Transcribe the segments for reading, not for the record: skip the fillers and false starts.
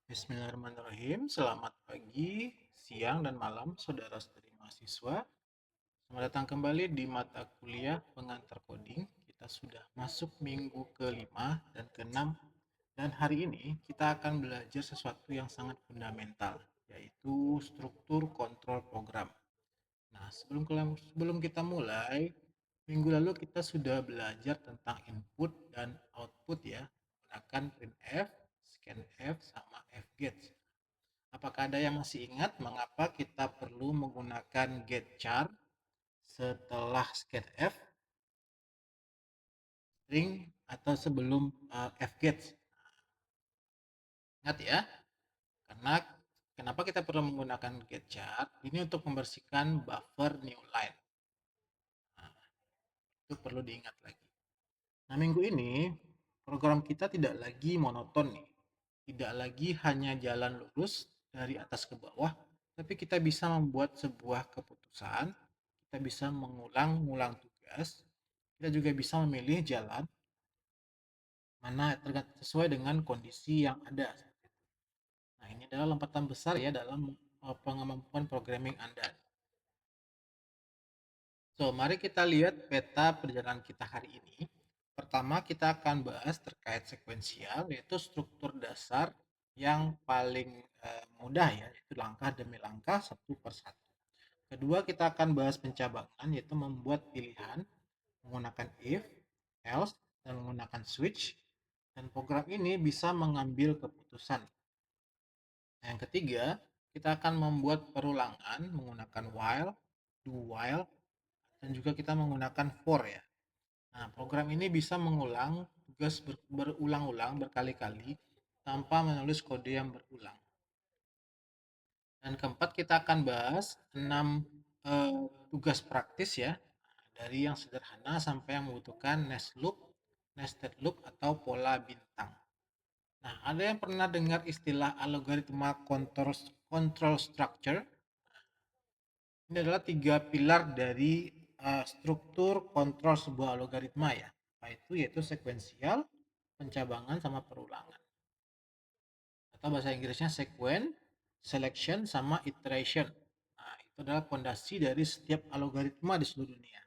Bismillahirrahmanirrahim. Selamat pagi, siang, dan malam, saudara-saudari mahasiswa. Selamat datang kembali di mata kuliah pengantar coding. Kita sudah masuk minggu kelima dan keenam, dan hari ini kita akan belajar sesuatu yang sangat fundamental, yaitu struktur kontrol program. Nah, sebelum kita mulai, minggu lalu kita sudah belajar tentang input dan output ya, menggunakan printf, scanf, sama fget. Apakah ada yang masih ingat mengapa kita perlu menggunakan getChar setelah scanf, string, atau sebelum fget? Ingat ya, karena kenapa kita perlu menggunakan getChar? Ini untuk membersihkan buffer new line. Nah, itu perlu diingat lagi. Nah, minggu ini program kita tidak lagi monoton nih. Tidak lagi hanya jalan lurus dari atas ke bawah, tapi kita bisa membuat sebuah keputusan, kita bisa mengulang-ulang tugas, kita juga bisa memilih jalan mana sesuai dengan kondisi yang ada. Nah, ini adalah lompatan besar ya dalam kemampuan programming Anda. So, mari kita lihat peta perjalanan kita hari ini. Pertama, kita akan bahas terkait sekuensial, yaitu struktur dasar yang paling mudah ya, yaitu langkah demi langkah, satu per satu. Kedua, kita akan bahas pencabangan, yaitu membuat pilihan menggunakan if, else, dan menggunakan switch. Dan program ini bisa mengambil keputusan. Yang ketiga, kita akan membuat perulangan menggunakan while, do while, dan juga kita menggunakan for ya. Nah, program ini bisa mengulang tugas berulang-ulang berkali-kali tanpa menulis kode yang berulang. Dan keempat, kita akan bahas 6 tugas praktis ya, dari yang sederhana sampai yang membutuhkan nested loop atau pola bintang. Nah, ada yang pernah dengar istilah algoritma control structure? Ini adalah 3 pilar dari struktur kontrol sebuah algoritma ya, yaitu sekuensial, pencabangan, sama perulangan. Atau bahasa Inggrisnya sequence, selection, sama iteration. Nah, itu adalah fondasi dari setiap algoritma di seluruh dunia.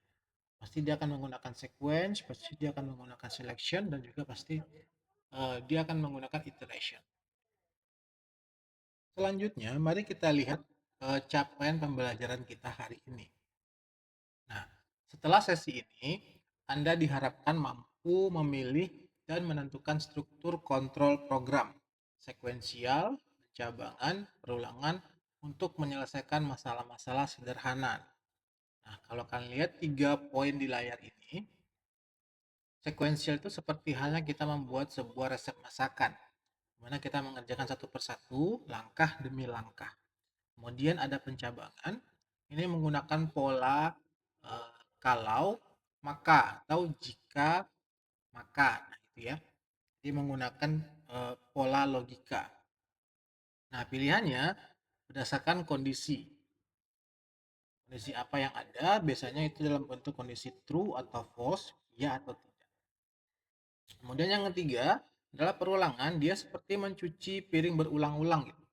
Pasti dia akan menggunakan sequence, pasti dia akan menggunakan selection, dan juga pasti dia akan menggunakan iteration. Selanjutnya, mari kita lihat capaian pembelajaran kita hari ini. Nah, setelah sesi ini, Anda diharapkan mampu memilih dan menentukan struktur kontrol program, sekuensial, pencabangan, perulangan untuk menyelesaikan masalah-masalah sederhana. Nah, kalau kalian lihat 3 poin di layar ini, sekuensial itu seperti halnya kita membuat sebuah resep masakan, di mana kita mengerjakan satu persatu, langkah demi langkah. Kemudian ada pencabangan, ini menggunakan pola kalau, maka, atau jika, maka. Nah, itu ya. Jadi menggunakan pola logika. Nah, pilihannya berdasarkan kondisi. Kondisi apa yang ada, biasanya itu dalam bentuk kondisi true atau false, ya atau tidak. Kemudian yang ketiga adalah perulangan, dia seperti mencuci piring berulang-ulang gitu.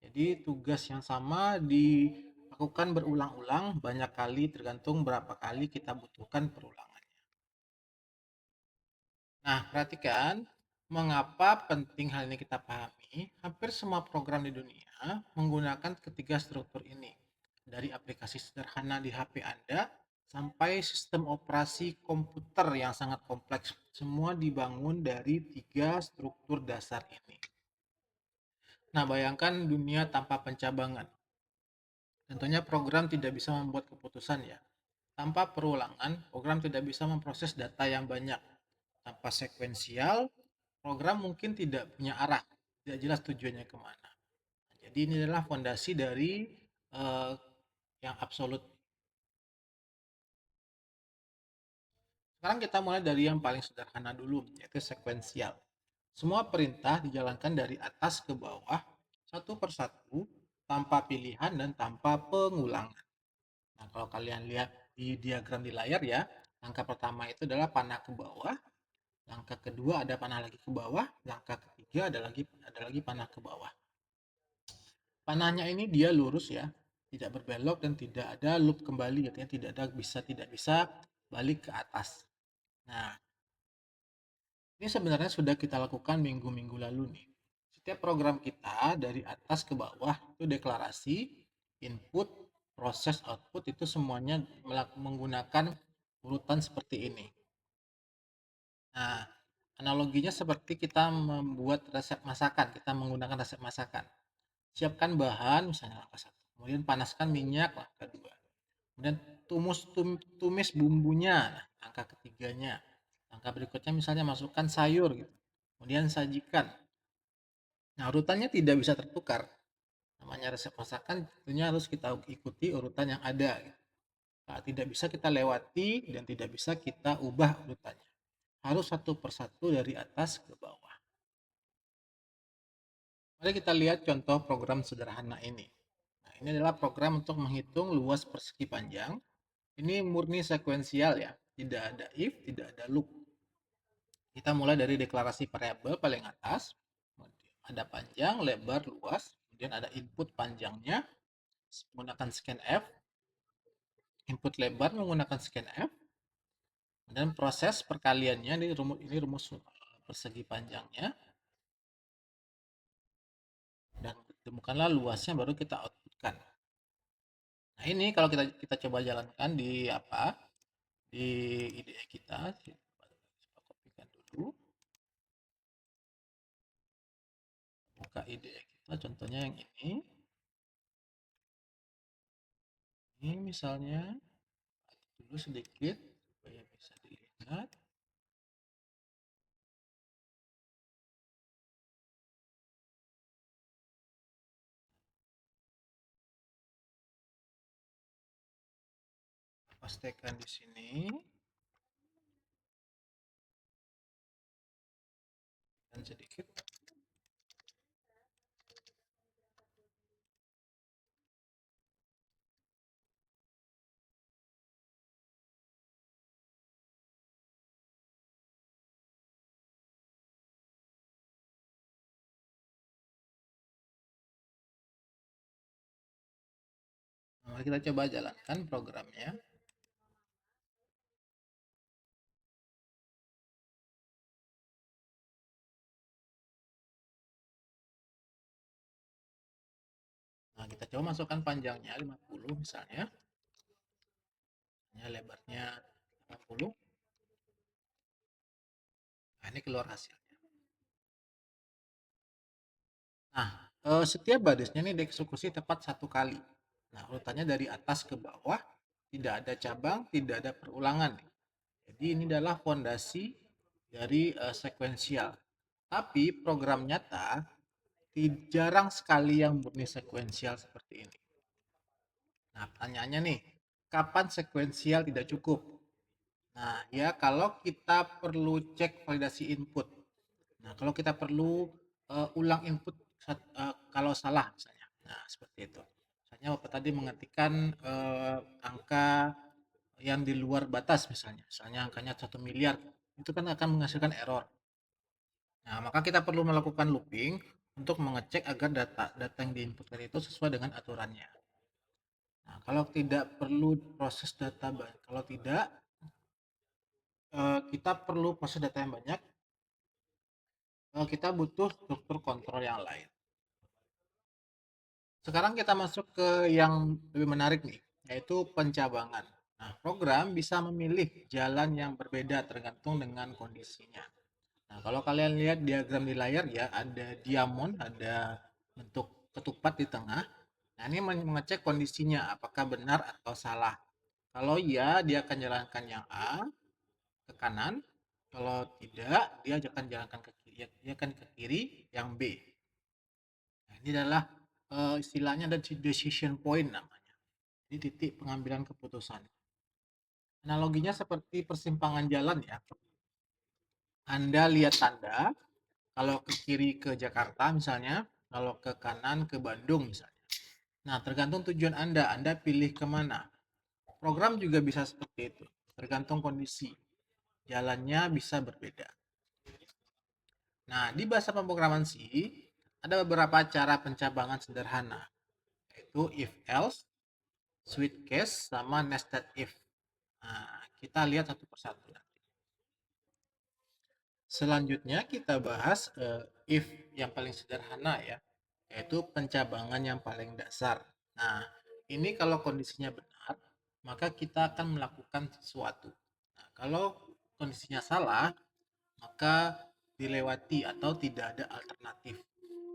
Jadi tugas yang sama dilakukan berulang-ulang banyak kali tergantung berapa kali kita butuhkan perulangannya. Nah, perhatikan mengapa penting hal ini kita pahami. Hampir semua program di dunia menggunakan ketiga struktur ini. Dari aplikasi sederhana di HP Anda sampai sistem operasi komputer yang sangat kompleks. Semua dibangun dari tiga struktur dasar ini. Nah, bayangkan dunia tanpa pencabangan. Tentunya program tidak bisa membuat keputusan ya. Tanpa perulangan, program tidak bisa memproses data yang banyak. Tanpa sekuensial, program mungkin tidak punya arah, tidak jelas tujuannya kemana. Jadi ini adalah fondasi dari yang absolut. Sekarang kita mulai dari yang paling sederhana dulu, yaitu sekuensial. Semua perintah dijalankan dari atas ke bawah, satu persatu, tanpa pilihan dan tanpa pengulangan. Nah, kalau kalian lihat di diagram di layar ya, langkah pertama itu adalah panah ke bawah, langkah kedua ada panah lagi ke bawah, langkah ketiga ada lagi panah ke bawah. Panahnya ini dia lurus ya, tidak berbelok dan tidak ada loop kembali, artinya tidak bisa balik ke atas. Nah, ini sebenarnya sudah kita lakukan minggu-minggu lalu nih. Setiap program kita dari atas ke bawah itu deklarasi, input, proses, output itu semuanya menggunakan urutan seperti ini. Nah, analoginya seperti kita membuat resep masakan, kita menggunakan resep masakan. Siapkan bahan, misalnya langkah satu. Kemudian panaskan minyak, langkah dua. Kemudian tumis bumbunya, nah, langkah ketiganya. Langkah berikutnya misalnya masukkan sayur gitu. Kemudian sajikan. Nah, urutannya tidak bisa tertukar. Namanya resep masakan tentunya harus kita ikuti urutan yang ada gitu. Nah, tidak bisa kita lewati dan tidak bisa kita ubah urutannya. Harus satu persatu dari atas ke bawah. Mari kita lihat contoh program sederhana ini. Nah, ini adalah program untuk menghitung luas persegi panjang. Ini murni sekuensial ya, tidak ada if, tidak ada loop. Kita mulai dari deklarasi variabel paling atas, ada panjang, lebar, luas, kemudian ada input panjangnya menggunakan scanf, input lebar menggunakan scanf, dan proses perkaliannya ini rumus persegi panjangnya, dan temukanlah luasnya baru kita outputkan. Nah ini kalau kita coba jalankan di di IDE kita, coba kopikan dulu, buka IDE kita, contohnya yang ini misalnya dulu sedikit supaya bisa dilihat. Pastikan di sini dan sedikit. Nah, mari kita coba jalankan programnya. Nah, kita coba masukkan panjangnya 50 misalnya. Lebarnya 80. Nah, ini keluar hasilnya. Nah, setiap barisnya ini dieksekusi tepat satu kali. Nah, urutannya dari atas ke bawah, tidak ada cabang, tidak ada perulangan. Jadi ini adalah fondasi dari sekuensial. Tapi program nyata jarang sekali yang murni sekuensial seperti ini. Nah, pertanyaannya nih, kapan sekuensial tidak cukup? Nah, ya kalau kita perlu cek validasi input. Nah, kalau kita perlu ulang input kalau salah misalnya. Nah, seperti itu. Misalnya Bapak tadi mengetikkan angka yang di luar batas misalnya angkanya 1 miliar, itu kan akan menghasilkan error. Nah, maka kita perlu melakukan looping untuk mengecek agar data yang diinputkan itu sesuai dengan aturannya. Nah, kalau tidak perlu proses data, kalau tidak kita perlu proses data yang banyak, kita butuh struktur kontrol yang lain. Sekarang kita masuk ke yang lebih menarik nih, yaitu pencabangan. Nah, program bisa memilih jalan yang berbeda tergantung dengan kondisinya. Nah, kalau kalian lihat diagram di layar ya, ada diamond, ada bentuk ketupat di tengah. Nah, ini mengecek kondisinya, apakah benar atau salah. Kalau iya, dia akan jalankan yang A ke kanan. Kalau tidak, dia akan jalankan ke kiri. Dia akan ke kiri yang B. Nah, ini adalah istilahnya ada decision point namanya. Ini titik pengambilan keputusan. Analoginya seperti persimpangan jalan ya. Anda lihat tanda, kalau ke kiri ke Jakarta misalnya, kalau ke kanan ke Bandung misalnya. Nah, tergantung tujuan Anda pilih kemana. Program juga bisa seperti itu, tergantung kondisi. Jalannya bisa berbeda. Nah, di bahasa pemrograman C, ada beberapa cara pencabangan sederhana. yaitu if else, switch case, sama nested if. Nah, kita lihat satu persatu. Selanjutnya kita bahas if yang paling sederhana ya, yaitu pencabangan yang paling dasar. Nah, ini kalau kondisinya benar, maka kita akan melakukan sesuatu. Nah, kalau kondisinya salah, maka dilewati atau tidak ada alternatif.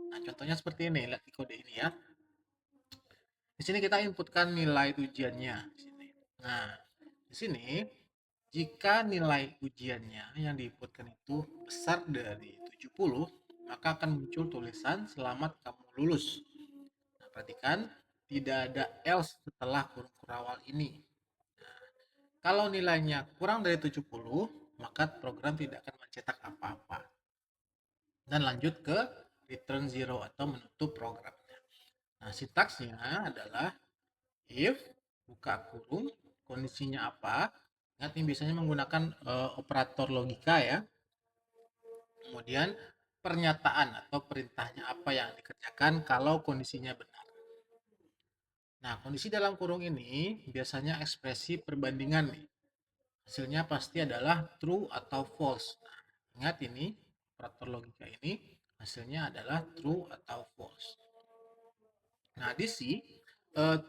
Nah, contohnya seperti ini, lihat di kode ini ya. Di sini kita inputkan nilai ujiannya. Nah, di sini jika nilai ujiannya yang diinputkan itu besar dari 70, maka akan muncul tulisan selamat kamu lulus. Nah, perhatikan tidak ada else setelah kurung kurawal ini. Nah, kalau nilainya kurang dari 70, maka program tidak akan mencetak apa-apa. Dan lanjut ke return zero atau menutup programnya. Nah, sintaksnya adalah if buka kurung kondisinya apa. Ingat ini biasanya menggunakan operator logika ya. Kemudian pernyataan atau perintahnya apa yang dikerjakan kalau kondisinya benar. Nah, kondisi dalam kurung ini biasanya ekspresi perbandingan nih. Hasilnya pasti adalah true atau false. Nah, ingat ini operator logika ini hasilnya adalah true atau false. Nah, di sini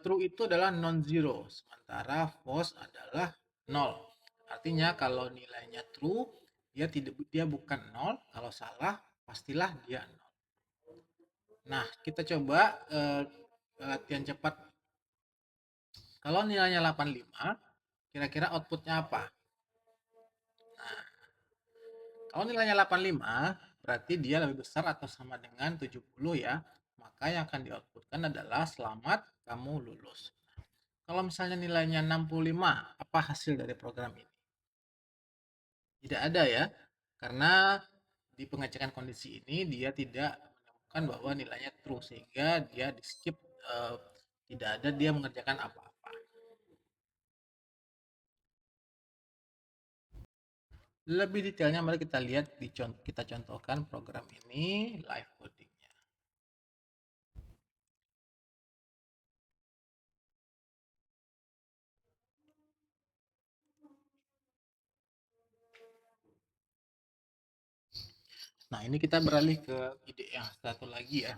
true itu adalah non-zero, sementara false adalah nol. Artinya kalau nilainya true, dia bukan nol, kalau salah pastilah dia nol. Nah, kita coba latihan cepat. Kalau nilainya 85, kira-kira outputnya apa? Nah, kalau nilainya 85, berarti dia lebih besar atau sama dengan 70 ya. Maka yang akan di-outputkan adalah selamat kamu lulus. Kalau misalnya nilainya 65, apa hasil dari program ini? Tidak ada ya, karena di pengecekan kondisi ini dia tidak menemukan bahwa nilainya true, sehingga dia di skip, tidak ada dia mengerjakan apa-apa. Lebih detailnya mari kita lihat kita contohkan program ini live codingnya. Nah, ini kita beralih ke ide yang satu lagi ya.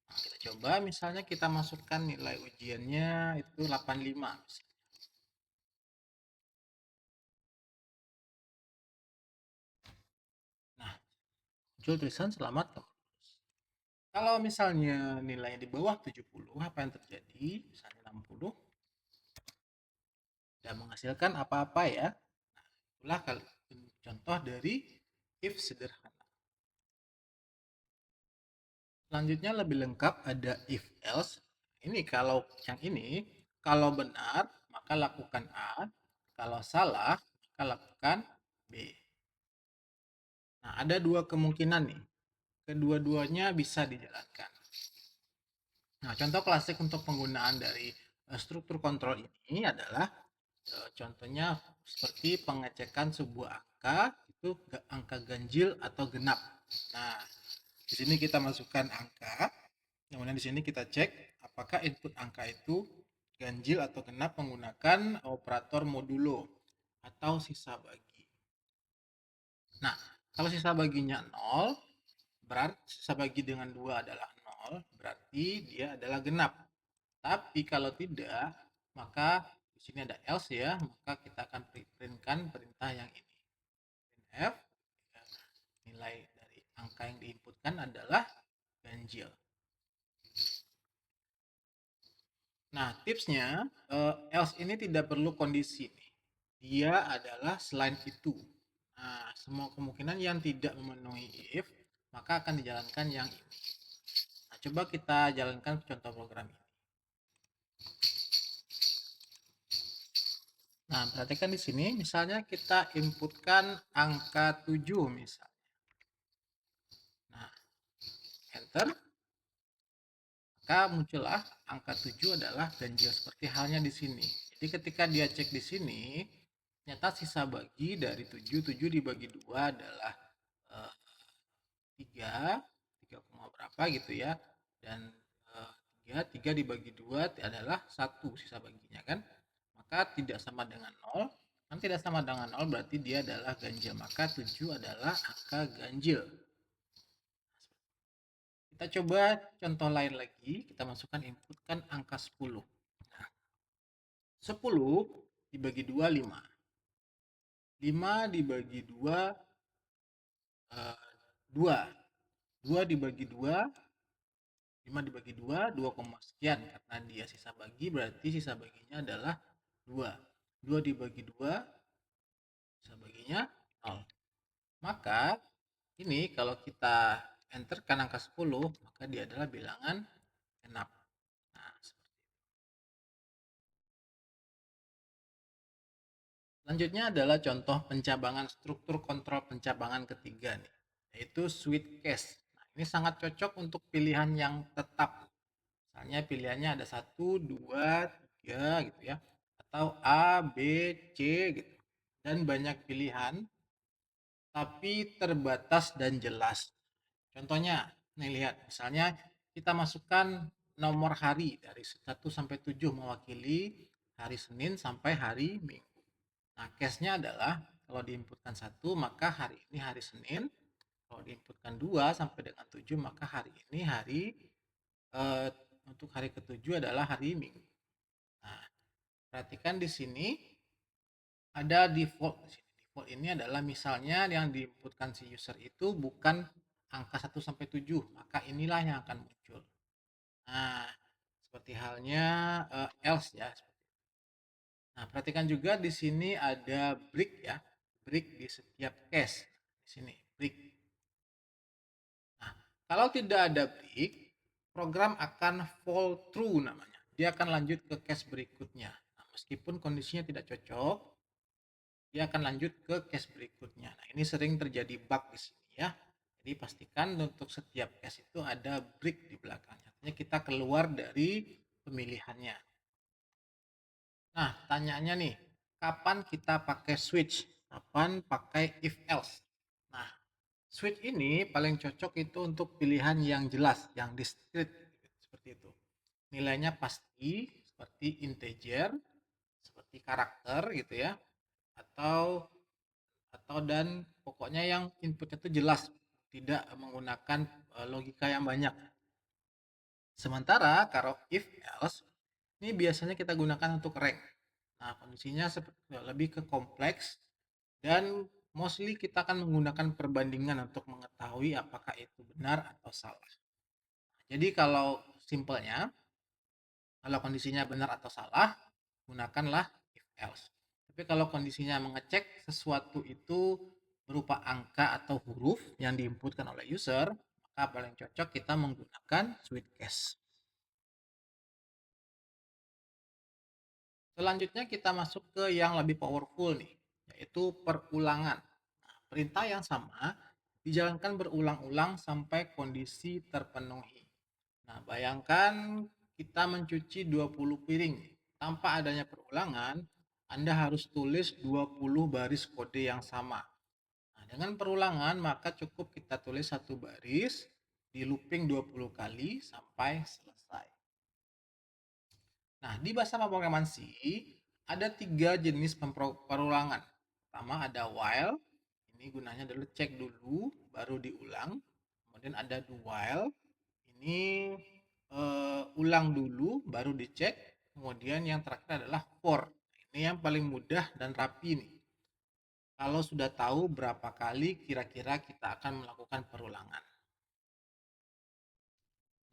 Nah, kita coba misalnya kita masukkan nilai ujiannya itu 85 misalnya. Nah, muncul tulisan selamat kamu lulus. Kalau misalnya nilainya di bawah 70, apa yang terjadi? Misalnya 60, tidak menghasilkan apa-apa ya. Itulah contoh dari if sederhana. Selanjutnya lebih lengkap ada if else. Ini kalau yang ini, kalau benar maka lakukan A, kalau salah maka lakukan B. Nah, ada dua kemungkinan nih. Kedua-duanya bisa dijalankan. Nah, contoh klasik untuk penggunaan dari struktur kontrol ini adalah contohnya seperti pengecekan sebuah angka, itu angka ganjil atau genap. Nah, di sini kita masukkan angka, kemudian di sini kita cek apakah input angka itu ganjil atau genap menggunakan operator modulo atau sisa bagi. Nah, kalau sisa baginya 0, berarti sisa bagi dengan 2 adalah 0, berarti dia adalah genap. Tapi kalau tidak, maka di sini ada else ya, maka kita akan printkan perintah yang ini. Printf, nilai dari angka yang diinputkan adalah ganjil. Nah, tipsnya, else ini tidak perlu kondisi nih. Dia adalah selain itu. Nah, semua kemungkinan yang tidak memenuhi if, maka akan dijalankan yang ini. Nah, coba kita jalankan contoh program ini. Nah, perhatikan di sini, misalnya kita inputkan angka 7 misalnya. Nah, enter. Maka muncullah angka 7 adalah ganjil seperti halnya di sini. Jadi ketika dia cek di sini, ternyata sisa bagi dari 7, 7 dibagi 2 adalah 3, 3, berapa gitu ya. Dan 3, 3 dibagi 2 adalah 1 sisa baginya kan. Maka tidak sama dengan 0. Kan tidak sama dengan 0 berarti dia adalah ganjil. Maka 7 adalah angka ganjil. Kita coba contoh lain lagi. Kita masukkan inputkan angka 10. Nah, 10 dibagi 2, 5. 5 dibagi 2, 2. 2 dibagi 2, 5 dibagi 2, 2, sekian. Karena dia sisa bagi, berarti sisa baginya adalah 2. 2 dibagi 2, sisa baginya 0. Maka ini kalau kita enterkan angka 10, maka dia adalah bilangan genap. Nah, selanjutnya adalah contoh pencabangan struktur kontrol pencabangan ketiga nih, yaitu switch case. Nah, ini sangat cocok untuk pilihan yang tetap. Misalnya pilihannya ada 1, 2, 3 gitu ya. Atau A, B, C gitu. Dan banyak pilihan tapi terbatas dan jelas. Contohnya, nih lihat, misalnya kita masukkan nomor hari dari 1 sampai 7 mewakili hari Senin sampai hari Minggu. Nah, case-nya adalah kalau diinputkan 1 maka hari ini hari Senin, kalau diinputkan 2 sampai dengan 7 maka hari ini hari eh, untuk hari ketujuh adalah hari Minggu. Nah, perhatikan di sini ada default. Default ini adalah misalnya yang diinputkan si user itu bukan angka 1 sampai 7, maka inilah yang akan muncul. Nah, seperti halnya else ya. Nah, perhatikan juga di sini ada break ya. Break di setiap case. Di sini break. Nah, kalau tidak ada break, program akan fall through namanya. Dia akan lanjut ke case berikutnya. Nah, meskipun kondisinya tidak cocok, dia akan lanjut ke case berikutnya. Nah, ini sering terjadi bug di sini ya. Jadi pastikan untuk setiap case itu ada break di belakangnya. Artinya kita keluar dari pemilihannya. Nah, tanyaannya nih, kapan kita pakai switch? Kapan pakai if else? Nah, switch ini paling cocok itu untuk pilihan yang jelas, yang discrete seperti itu. Nilainya pasti seperti integer, seperti karakter gitu ya, atau dan pokoknya yang inputnya itu jelas, tidak menggunakan logika yang banyak. Sementara kalau if else ini biasanya kita gunakan untuk rank. Nah, kondisinya lebih ke kompleks dan mostly kita akan menggunakan perbandingan untuk mengetahui apakah itu benar atau salah. Jadi kalau simpelnya, kalau kondisinya benar atau salah, gunakanlah if else. Tapi kalau kondisinya mengecek sesuatu itu berupa angka atau huruf yang diinputkan oleh user, maka paling cocok kita menggunakan switch case. Selanjutnya kita masuk ke yang lebih powerful nih, yaitu perulangan. Nah, perintah yang sama dijalankan berulang-ulang sampai kondisi terpenuhi. Nah, bayangkan kita mencuci 20 piring. Tanpa adanya perulangan, Anda harus tulis 20 baris kode yang sama. Nah, dengan perulangan maka cukup kita tulis satu baris di looping 20 kali sampai selesai. Nah, di bahasa pemrograman C ada 3 jenis perulangan. Pertama ada while, ini gunanya adalah cek dulu baru diulang. Kemudian ada do while, ini ulang dulu baru dicek. Kemudian yang terakhir adalah for. Ini yang paling mudah dan rapi nih. Kalau sudah tahu berapa kali kira-kira kita akan melakukan perulangan.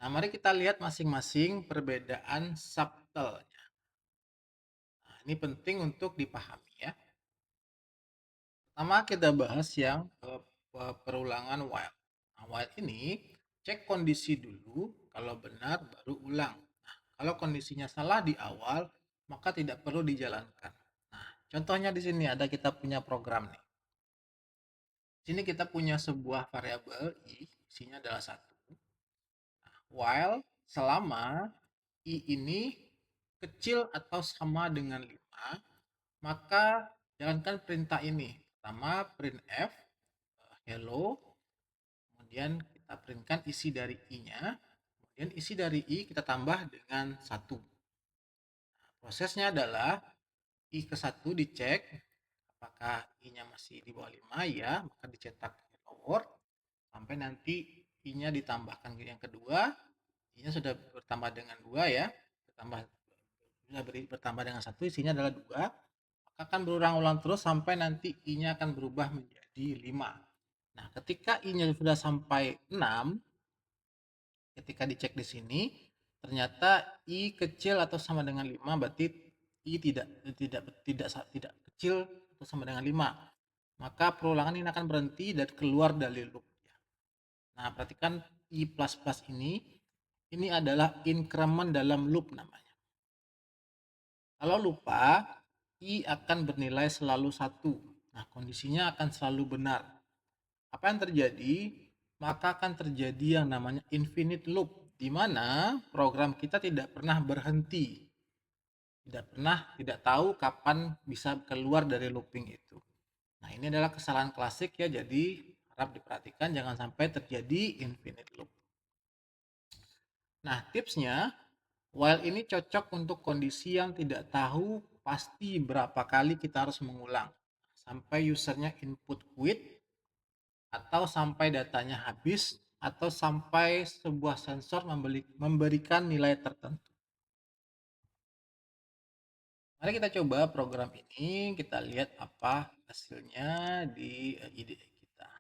Nah, mari kita lihat masing-masing perbedaan subtle-nya. Nah, ini penting untuk dipahami ya. Pertama kita bahas yang perulangan while. Nah, while ini cek kondisi dulu, kalau benar baru ulang. Nah, kalau kondisinya salah di awal, maka tidak perlu dijalankan. Nah, contohnya di sini ada kita punya program nih. Di sini kita punya sebuah variabel i, isinya adalah 1. Nah, while selama i ini kecil atau sama dengan 5, maka jalankan perintah ini. Pertama printf hello, kemudian kita printkan isi dari i-nya, Kemudian isi dari I kita tambah dengan 1. Prosesnya adalah I ke 1 dicek apakah I-nya masih di bawah 5 ya, maka dicetak hello world sampai nanti I-nya ditambahkan yang kedua, I-nya sudah bertambah dengan 2 ya, bertambah dengan 1, isinya adalah 2, maka akan berulang-ulang terus sampai nanti I-nya akan berubah menjadi 5. Nah, ketika I-nya sudah sampai 6, ketika dicek di sini, ternyata I kecil atau sama dengan 5, berarti I tidak kecil atau sama dengan 5. Maka perulangan ini akan berhenti dan keluar dari loop. Nah, perhatikan I++ ini adalah increment dalam loop namanya. Kalau lupa, I akan bernilai selalu 1. Nah, kondisinya akan selalu benar. Apa yang terjadi? Maka akan terjadi yang namanya infinite loop, di mana program kita tidak pernah berhenti. Tidak tahu kapan bisa keluar dari looping itu. Nah, ini adalah kesalahan klasik ya, jadi harap diperhatikan jangan sampai terjadi infinite loop. Nah, tipsnya, while ini cocok untuk kondisi yang tidak tahu pasti berapa kali kita harus mengulang. Sampai usernya input quit, atau sampai datanya habis, atau sampai sebuah sensor memberikan nilai tertentu. Mari kita coba program ini, kita lihat apa hasilnya di IDE kita.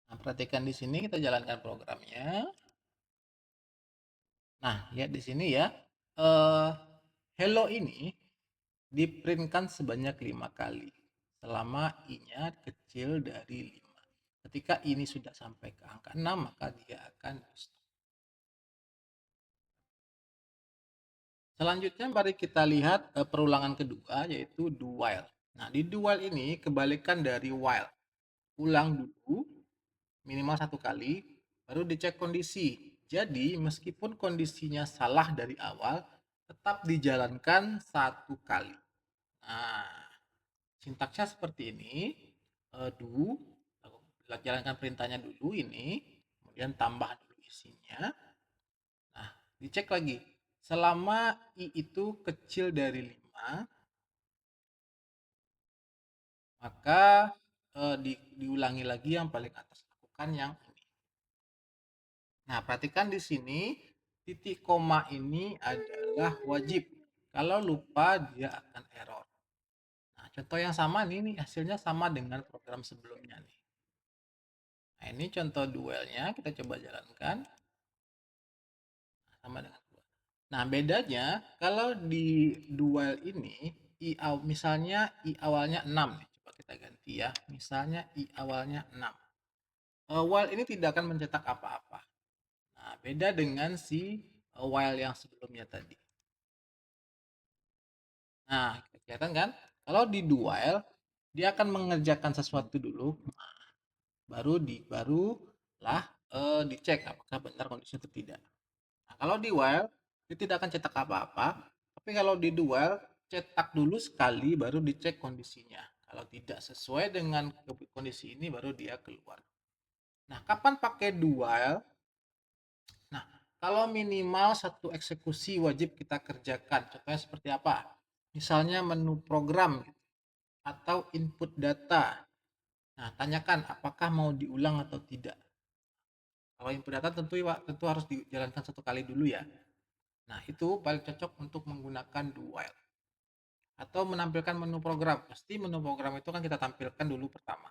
Nah, perhatikan di sini kita jalankan programnya. Nah, lihat di sini ya. Hello ini diprintkan sebanyak 5 kali selama I-nya kecil dari 5. Ketika ini sudah sampai ke angka 6, maka dia akan stop. Selanjutnya mari kita lihat perulangan kedua, yaitu do while. Nah, di do while ini kebalikan dari while. Ulang dulu minimal 1 kali, baru dicek kondisi. Jadi meskipun kondisinya salah dari awal, tetap dijalankan 1 kali. Nah, sintaksnya seperti ini. Do, jalankan perintahnya dulu ini, kemudian tambah dulu isinya. Nah, dicek lagi. Selama I itu kecil dari 5, maka diulangi lagi yang paling atas. Lakukan yang ini. Nah, perhatikan di sini, titik koma ini adalah wajib. Kalau lupa, dia akan error. Nah, contoh yang sama nih hasilnya sama dengan program sebelumnya nih. Nah, ini contoh duelnya, kita coba jalankan. Sama dengan dua. Nah, bedanya kalau di duel ini misalnya I awalnya 6 nih. Coba kita ganti ya. Misalnya I awalnya 6. While ini tidak akan mencetak apa-apa. Nah, beda dengan si while yang sebelumnya tadi. Nah, kelihatan kan? Kalau di do while dia akan mengerjakan sesuatu dulu, barulah dicek apakah benar kondisi itu tidak. Nah, kalau di while dia tidak akan cetak apa-apa, tapi kalau di do while cetak dulu sekali baru dicek kondisinya. Kalau tidak sesuai dengan kondisi ini baru dia keluar. Nah, kapan pakai do while? Nah, kalau minimal satu eksekusi wajib kita kerjakan. Contohnya seperti apa? Misalnya menu program atau input data. Nah, tanyakan apakah mau diulang atau tidak. Kalau input data tentu harus dijalankan 1 kali dulu ya. Nah, itu paling cocok untuk menggunakan do while. Atau menampilkan menu program. Pasti menu program itu kan kita tampilkan dulu pertama.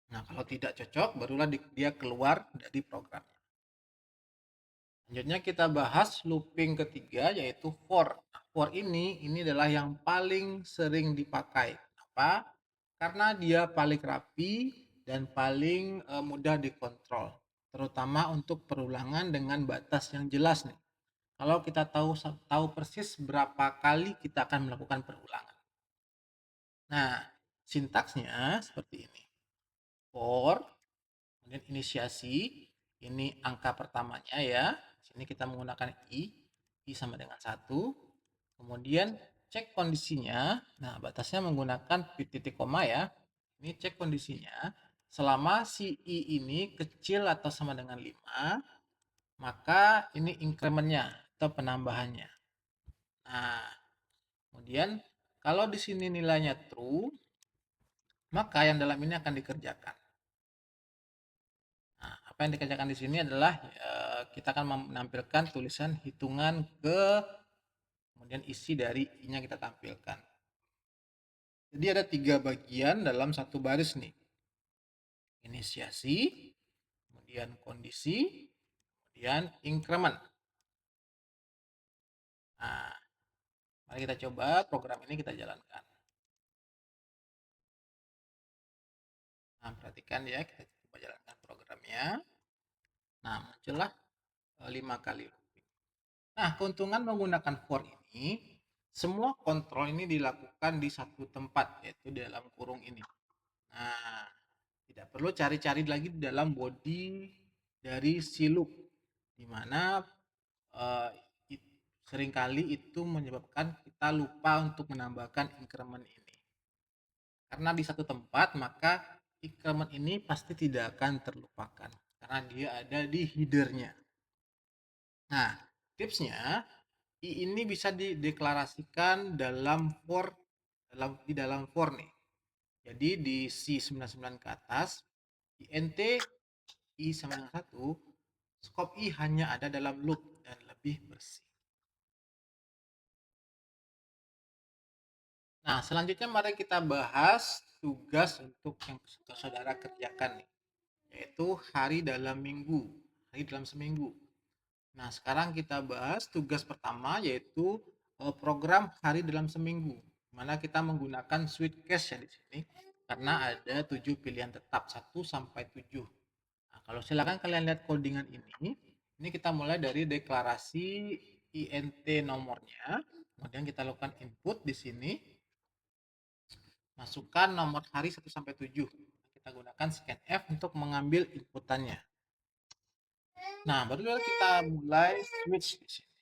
Nah, kalau tidak cocok, barulah dia keluar dari program. Selanjutnya kita bahas looping ketiga, yaitu for. Nah, for ini adalah yang paling sering dipakai. Apa? Karena dia paling rapi dan paling mudah dikontrol. Terutama untuk perulangan dengan batas yang jelas nih. Kalau kita tahu persis berapa kali kita akan melakukan perulangan. Nah, sintaksnya seperti ini. For, kemudian inisiasi, ini angka pertamanya ya. Sini kita menggunakan I sama dengan 1. Kemudian cek kondisinya. Nah, batasnya menggunakan titik koma ya. Ini cek kondisinya Selama si I ini kecil atau sama dengan 5, maka ini increment-nya atau penambahannya. Nah, kemudian kalau di sini nilainya true, maka yang dalam ini akan dikerjakan. Nah, apa yang dikerjakan di sini adalah kita akan menampilkan tulisan hitungan ke kemudian isi dari I-nya kita tampilkan. Jadi ada 3 bagian dalam satu baris nih. Inisiasi, kemudian kondisi, kemudian increment. Nah, mari kita coba program ini kita jalankan. Nah, perhatikan ya, kita coba jalankan programnya. Nah, muncullah 5 kali looping. Nah, keuntungan menggunakan for ini, semua kontrol ini dilakukan di satu tempat, yaitu di dalam kurung ini. Nah, tidak perlu cari-cari lagi di dalam body dari si loop, di mana eh, seringkali itu menyebabkan kita lupa untuk menambahkan increment ini. Karena di satu tempat, maka increment ini pasti tidak akan terlupakan karena dia ada di headernya. Nah, tipsnya ini bisa dideklarasikan dalam for di dalam for nih. Jadi di C99 ke atas, int I sama dengan 1, scope I hanya ada dalam loop dan lebih bersih. Nah, selanjutnya mari kita bahas tugas untuk yang saudara kerjakan nih, yaitu hari dalam minggu, hari dalam seminggu. Nah, sekarang kita bahas tugas pertama, yaitu program hari dalam seminggu, mana kita menggunakan switch case ya di sini karena ada 7 pilihan tetap 1 sampai 7. Nah, kalau silakan kalian lihat codingan ini kita mulai dari deklarasi int nomornya, kemudian kita lakukan input di sini, masukkan nomor hari 1 sampai 7. Kita gunakan scanf untuk mengambil inputannya. Nah, baru kita mulai switch di sini.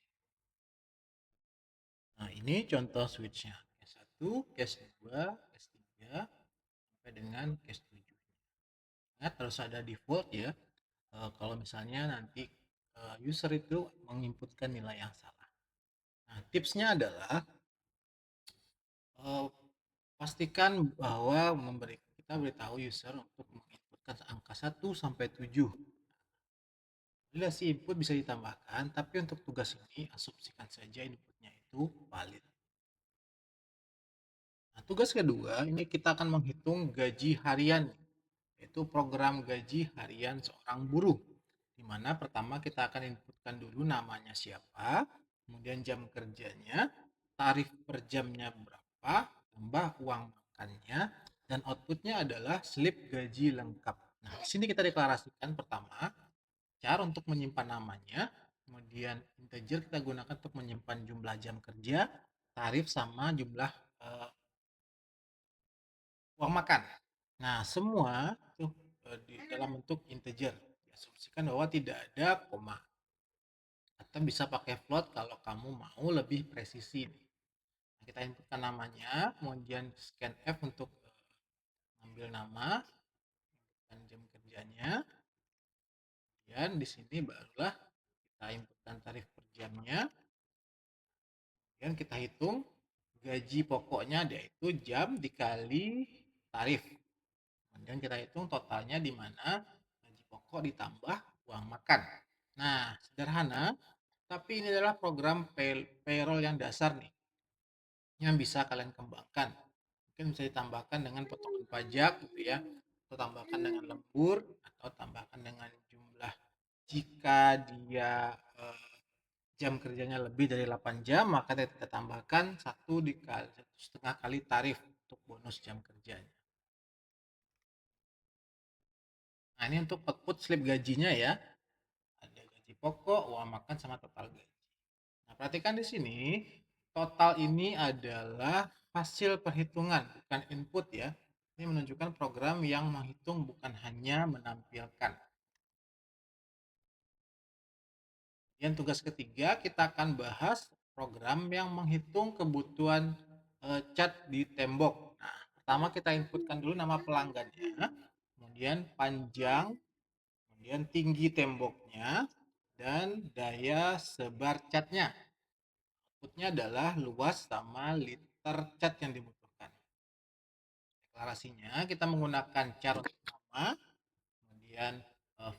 Nah, ini contoh switchnya. Case 1, case 2, case 3, sampai dengan case 7. Ingat harus ada default ya. Kalau misalnya nanti user itu menginputkan nilai yang salah. Nah, tipsnya adalah pastikan bahwa kita beritahu user untuk menginputkan angka 1 sampai 7. Bila si input bisa ditambahkan, tapi untuk tugas ini asumsikan saja inputnya itu valid. Nah, tugas kedua, ini kita akan menghitung gaji harian, yaitu program gaji harian seorang buruh. Di mana pertama kita akan inputkan dulu namanya siapa, kemudian jam kerjanya, tarif per jamnya berapa, tambah uang makannya, dan outputnya adalah slip gaji lengkap. Nah, di sini kita deklarasikan pertama cara untuk menyimpan namanya, kemudian integer kita gunakan untuk menyimpan jumlah jam kerja, tarif sama jumlah uang makan. Nah, semua itu di dalam bentuk integer. Diasumsikan bahwa tidak ada koma. Atau bisa pakai float kalau kamu mau lebih presisi. Nah, kita inputkan namanya, kemudian scan F untuk ambil nama dan jam kerjanya. Dan di sini barulah kita inputkan tarif per jamnya. Dan kita hitung gaji pokoknya, yaitu jam dikali tarif. Kemudian kita hitung totalnya di mana gaji pokok ditambah uang makan. Nah, sederhana, tapi ini adalah program payroll yang dasar nih, yang bisa kalian kembangkan. Mungkin bisa ditambahkan dengan potongan pajak gitu ya, atau tambahkan dengan lembur, atau tambahkan dengan jumlah jika dia jam kerjanya lebih dari 8 jam, maka kita tambahkan 1,5 kali tarif untuk bonus jam kerjanya. Nah, ini untuk output slip gajinya ya. Ada gaji pokok, uang makan, sama total gaji. Nah, perhatikan di sini, total ini adalah hasil perhitungan, bukan input ya. Ini menunjukkan program yang menghitung, bukan hanya menampilkan. Yang tugas ketiga, kita akan bahas program yang menghitung kebutuhan cat di tembok. Nah, pertama kita inputkan dulu nama pelanggannya, kemudian panjang, kemudian tinggi temboknya, dan daya sebar catnya. Outputnya adalah luas sama liter cat yang dibutuhkan. Deklarasinya kita menggunakan char untuk nama, kemudian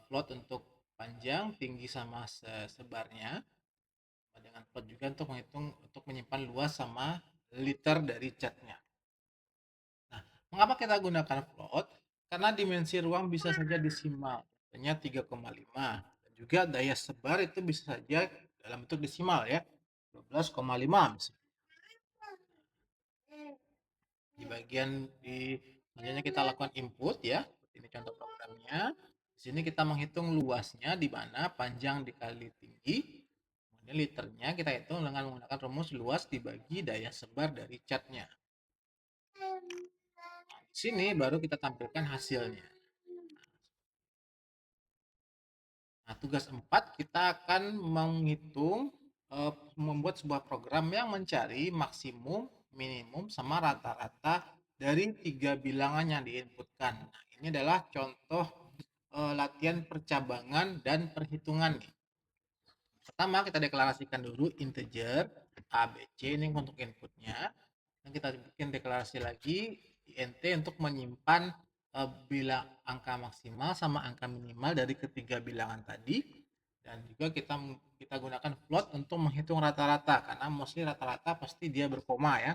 float untuk panjang, tinggi sama sebarnya, dengan float juga untuk menghitung untuk menyimpan luas sama liter dari catnya. Nah, mengapa kita gunakan float? Karena dimensi ruang bisa saja desimal, hanya 3,5, dan juga daya sebar itu bisa saja dalam bentuk desimal ya, 12,5 misalnya. Di bagian selanjutnya kita lakukan input ya. Ini contoh programnya. Di sini kita menghitung luasnya di mana panjang dikali tinggi. Kemudian liternya kita hitung dengan menggunakan rumus luas dibagi daya sebar dari catnya. Nah, di sini baru kita tampilkan hasilnya. Nah, tugas 4 kita akan menghitung membuat sebuah program yang mencari maksimum, minimum, sama rata-rata dari 3 bilangan yang diinputkan. Nah, ini adalah contoh latihan percabangan dan perhitungan nih. Pertama kita deklarasikan dulu integer A, B, C ini untuk inputnya. Dan kita bikin deklarasi lagi int untuk menyimpan bilang angka maksimal sama angka minimal dari ketiga bilangan tadi. Dan juga kita gunakan float untuk menghitung rata-rata karena mostly rata-rata pasti dia berkoma ya.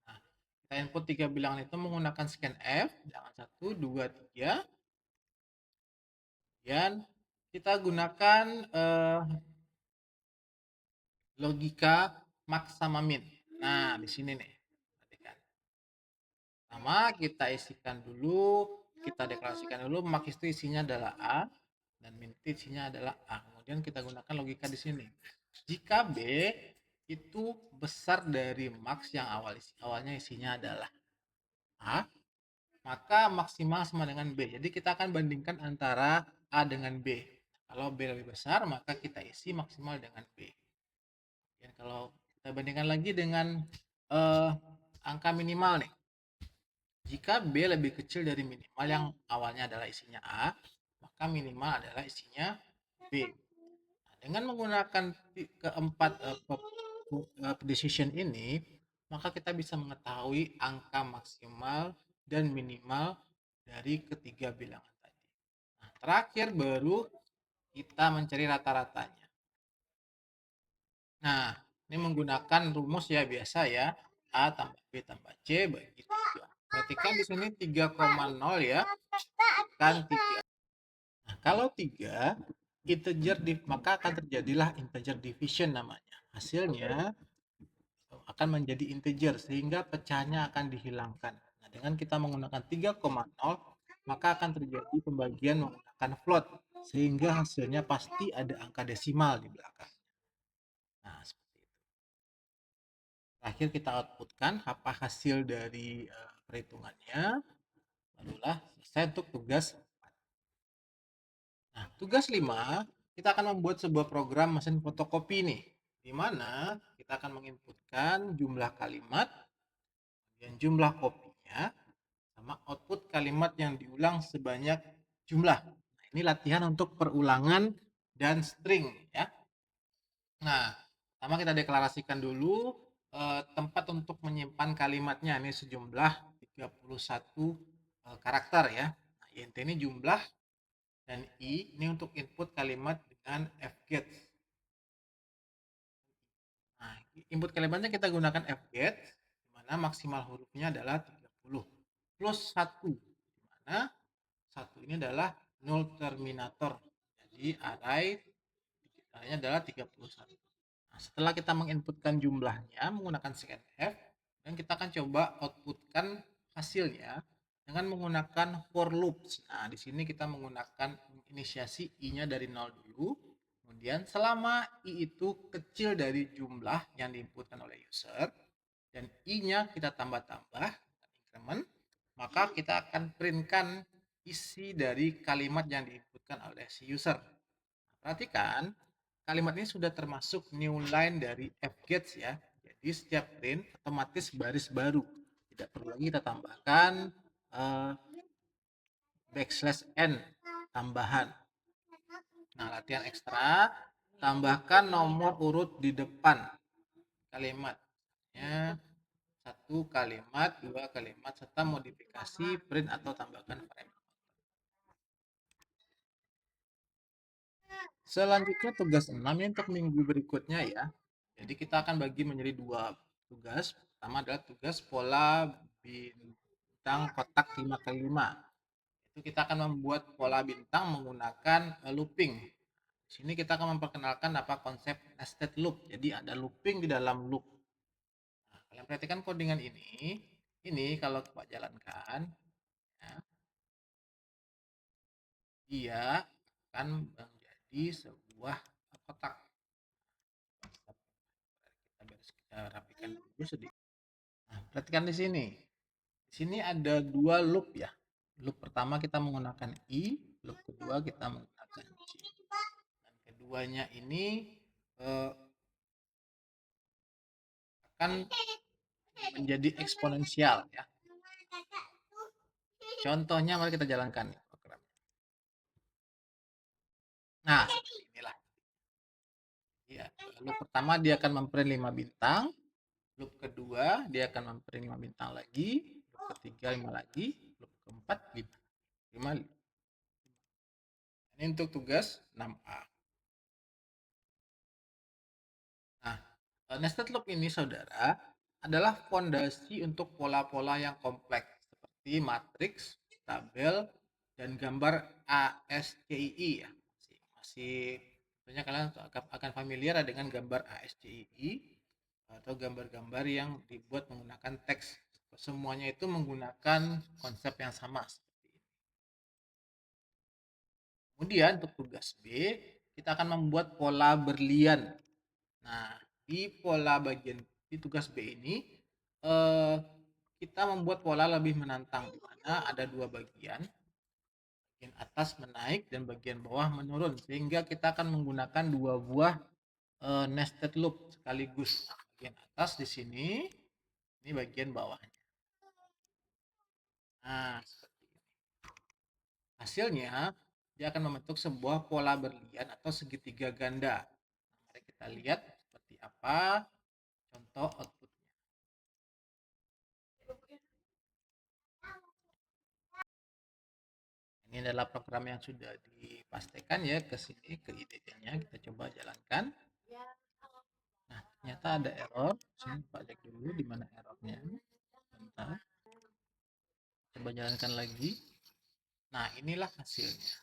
Nah, kita input tiga bilangan itu menggunakan scanf, bilangan 1, 2, 3. Dan kita gunakan logika max sama min. Nah, di sini nih. Perhatikan. Pertama, kita isikan dulu, kita deklarasikan dulu max itu isinya adalah A dan min itu isinya adalah A. Kemudian kita gunakan logika di sini. Jika B itu besar dari max yang awalnya isinya adalah A, maka maksimal sama dengan B. Jadi kita akan bandingkan antara A dengan B. Kalau B lebih besar, maka kita isi maksimal dengan B. Dan kalau kita bandingkan lagi dengan angka minimal nih. Jika B lebih kecil dari minimal yang awalnya adalah isinya A, maka minimal adalah isinya B. Nah, dengan menggunakan keempat decision ini, maka kita bisa mengetahui angka maksimal dan minimal dari ketiga bilangan tadi. Nah, terakhir baru kita mencari rata-ratanya. Nah, ini menggunakan rumus ya biasa ya. A tambah B tambah C bagi 3. Perhatikan di sini 3,0 ya. Kan 3. Nah, kalau 3 integer maka akan terjadilah integer division namanya. Hasilnya akan menjadi integer sehingga pecahannya akan dihilangkan. Nah, dengan kita menggunakan 3,0 maka akan terjadi pembagian menggunakan float sehingga hasilnya pasti ada angka desimal di belakang. Nah, seperti itu. Terakhir kita outputkan apa hasil dari perhitungannya. Barulah selesai untuk tugas 4. Nah, tugas 5, kita akan membuat sebuah program mesin fotokopi nih. Di mana kita akan menginputkan jumlah kalimat dan jumlah kopinya sama output kalimat yang diulang sebanyak jumlah. Nah, ini latihan untuk perulangan dan string ya. Nah, pertama kita deklarasikan dulu tempat untuk menyimpan kalimatnya. Ini sejumlah 31 karakter ya. Nah, int ini jumlah dan i ini untuk input kalimat dengan fget. Nah, input kalimatnya kita gunakan fget, di mana maksimal hurufnya adalah 30 plus 1, di mana 1 ini adalah null terminator. Jadi arraynya adalah 31. Nah, setelah kita menginputkan jumlahnya menggunakan scanf, dan kita akan coba outputkan hasilnya dengan menggunakan for loops. Nah, di sini kita menggunakan inisiasi i-nya dari 0 dulu. Kemudian selama i itu kecil dari jumlah yang diinputkan oleh user dan i-nya kita tambah-tambah increment, maka kita akan printkan isi dari kalimat yang diinputkan oleh si user. Perhatikan, kalimat ini sudah termasuk new line dari fgets ya. Jadi setiap print otomatis baris baru. Tidak perlu lagi kita tambahkan backslash n tambahan. Nah, latihan ekstra, tambahkan nomor urut di depan kalimat. Ya, satu kalimat, dua kalimat, serta modifikasi, print atau tambahkan frame. Selanjutnya tugas 6 ini untuk minggu berikutnya ya. Jadi kita akan bagi menjadi dua tugas. Pertama adalah tugas pola bintang kotak 5x5. Itu kita akan membuat pola bintang menggunakan looping. Di sini kita akan memperkenalkan apa konsep nested loop. Jadi ada looping di dalam loop. Nah, kalian perhatikan codingan ini. Ini kalau Pak jalankan, ya, dia akan menjadi sebuah kotak. Kita rapikan dulu sedikit. Nah, perhatikan di sini. Di sini ada dua loop ya. Loop pertama kita menggunakan I, loop kedua kita menggunakan J. Dan keduanya ini eh, akan menjadi eksponensial ya. Contohnya mari kita jalankan program. Nah, seperti inilah. Ya, loop pertama dia akan memprint 5 bintang, loop kedua dia akan memprint 5 bintang lagi, loop ketiga 5 lagi, loop keempat 5. 5. Ini untuk tugas 6A. Nah, nested loop ini saudara adalah fondasi untuk pola-pola yang kompleks seperti matriks, tabel, dan gambar ASCII ya. Masih tentunya kalian akan familiar dengan gambar ASCII atau gambar-gambar yang dibuat menggunakan teks. Semuanya itu menggunakan konsep yang sama. Kemudian untuk tugas B, kita akan membuat pola berlian. Nah, di pola bagian di tugas B ini eh, kita membuat pola lebih menantang di mana ada dua bagian. Bagian atas menaik dan bagian bawah menurun sehingga kita akan menggunakan dua buah nested loop sekaligus. Bagian atas di sini, ini bagian bawahnya. Nah, seperti ini. Hasilnya dia akan membentuk sebuah pola berlian atau segitiga ganda. Nah, mari kita lihat seperti apa contoh outputnya. Ini adalah program yang sudah dipastikan ya ke sini ke IDE-nya. Kita coba jalankan. Nah, ternyata ada error. Sini Pak cek dulu di mana errornya. Bentar. Coba jalankan lagi. Nah, inilah hasilnya.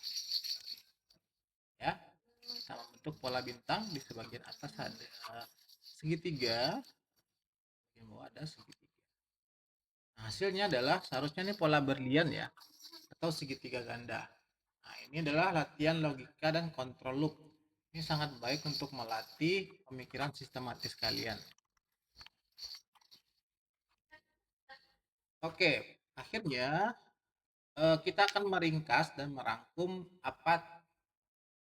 Ya. Kita membentuk pola bintang di sebagian atas ada segitiga, di bawah ada segitiga. Nah, hasilnya adalah seharusnya ini pola berlian ya atau segitiga ganda. Nah, ini adalah latihan logika dan kontrol loop. Ini sangat baik untuk melatih pemikiran sistematis kalian. Oke, akhirnya kita akan meringkas dan merangkum apa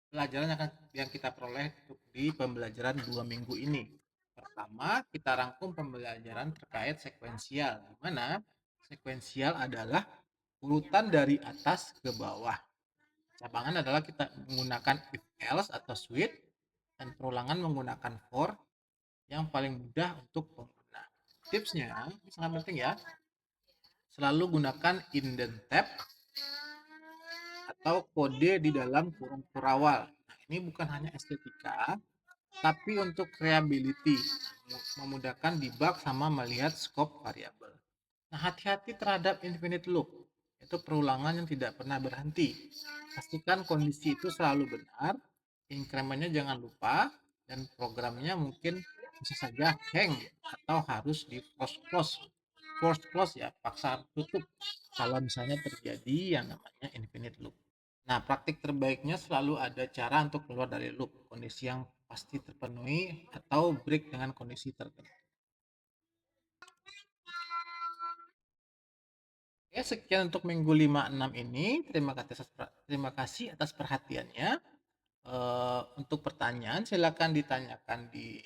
pelajaran yang kita peroleh di pembelajaran 2 minggu ini. Pertama, kita rangkum pembelajaran terkait sekuensial, di mana sekuensial adalah urutan dari atas ke bawah. Cabangan adalah kita menggunakan if else atau switch, dan perulangan menggunakan for yang paling mudah untuk pengguna. Tipsnya ini sangat penting ya. Selalu gunakan indent tab atau kode di dalam kurung kurawal. Nah, ini bukan hanya estetika, tapi untuk reliability, memudahkan debug sama melihat scope variabel. Nah, hati-hati terhadap infinite loop, yaitu perulangan yang tidak pernah berhenti. Pastikan kondisi itu selalu benar, incrementnya jangan lupa, dan programnya mungkin bisa saja hang atau harus di force close ya, paksa tutup kalau misalnya terjadi yang namanya infinite loop. Nah, praktik terbaiknya selalu ada cara untuk keluar dari loop, kondisi yang pasti terpenuhi atau break dengan kondisi tertentu. Oke, sekian untuk minggu 5-6 ini. Terima kasih atas perhatiannya. Untuk pertanyaan silakan ditanyakan di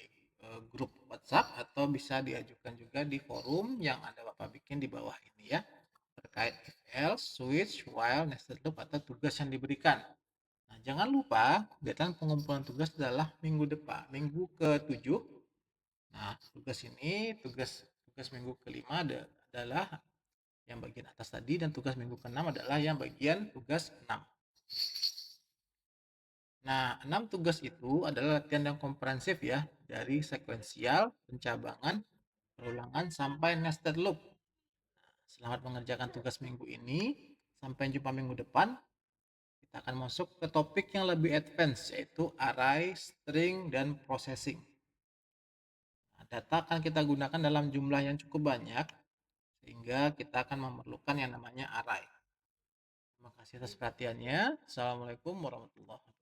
grup WhatsApp atau bisa diajukan juga di forum yang ada Bapak bikin di bawah ini ya. terkait if else, switch, while, nested loop, atau tugas yang diberikan. Nah, jangan lupa kegiatan pengumpulan tugas adalah minggu depan, minggu ke-7. Nah, tugas ini, tugas tugas minggu kelima adalah yang bagian atas tadi, dan tugas minggu ke-6 adalah yang bagian tugas 6. Nah, 6 tugas itu adalah latihan yang komprehensif ya, dari sekuensial, pencabangan, perulangan, sampai nested loop. Selamat mengerjakan tugas minggu ini. Sampai jumpa minggu depan. Kita akan masuk ke topik yang lebih advance, yaitu array, string, dan processing. Nah, data akan kita gunakan dalam jumlah yang cukup banyak, sehingga kita akan memerlukan yang namanya array. Terima kasih atas perhatiannya. Assalamualaikum warahmatullahi wabarakatuh.